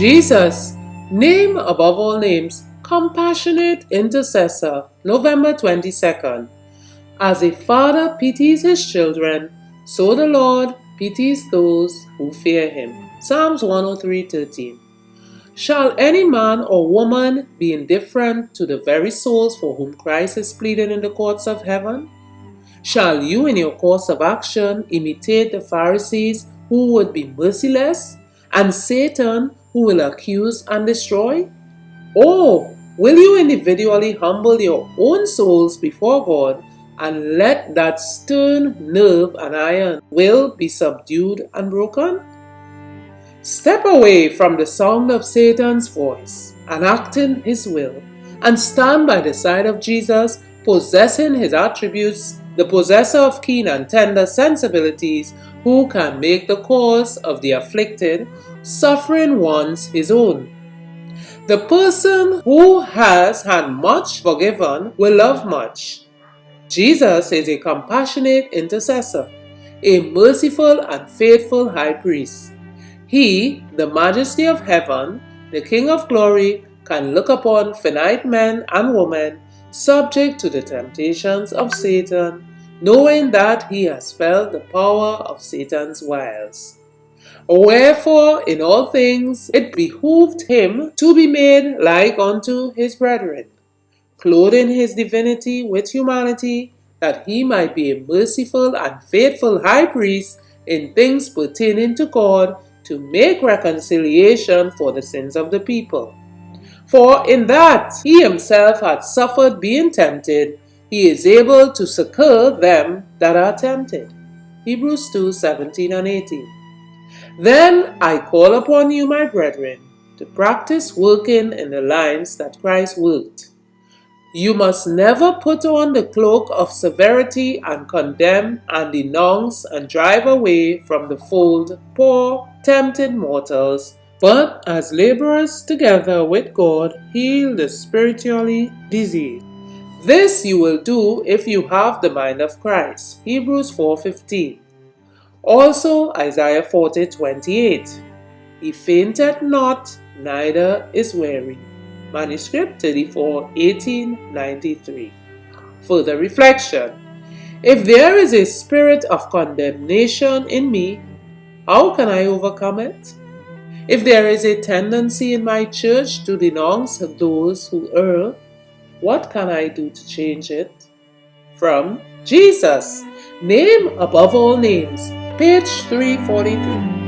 Jesus, name above all names, compassionate intercessor, November 22nd. As a father pities his children, so the Lord pities those who fear him. Psalms 103:13. Shall any man or woman be indifferent to the very souls for whom Christ is pleading in the courts of heaven? Shall you in your course of action imitate the Pharisees who would be merciless, and Satan who will accuse and destroy? Or will you individually humble your own souls before God and let that stern nerve and iron will be subdued and broken? Step away from the sound of Satan's voice, enacting his will, and stand by the side of Jesus, possessing his attributes, the possessor of keen and tender sensibilities, who can make the cause of the afflicted, suffering ones his own. The person who has had much forgiven will love much. Jesus is a compassionate intercessor, a merciful and faithful high priest. He, the majesty of heaven, the King of glory, can look upon finite men and women subject to the temptations of Satan, knowing that he has felt the power of Satan's wiles. Wherefore, in all things, it behooved him to be made like unto his brethren, clothing his divinity with humanity, that he might be a merciful and faithful high priest in things pertaining to God, to make reconciliation for the sins of the people. For in that he himself had suffered being tempted, he is able to succor them that are tempted. Hebrews 2:17 and 18. Then I call upon you, my brethren, to practice working in the lines that Christ worked. You must never put on the cloak of severity and condemn and denounce and drive away from the fold poor, tempted mortals, but as laborers together with God, heal the spiritually diseased. This you will do if you have the mind of Christ. Hebrews 4:15. Also Isaiah 40:28. He fainteth not, neither is weary. Manuscript 34:1893. Further reflection. If there is a spirit of condemnation in me, how can I overcome it? If there is a tendency in my church to denounce those who err, what can I do to change it? From Jesus, name above all names, page 343.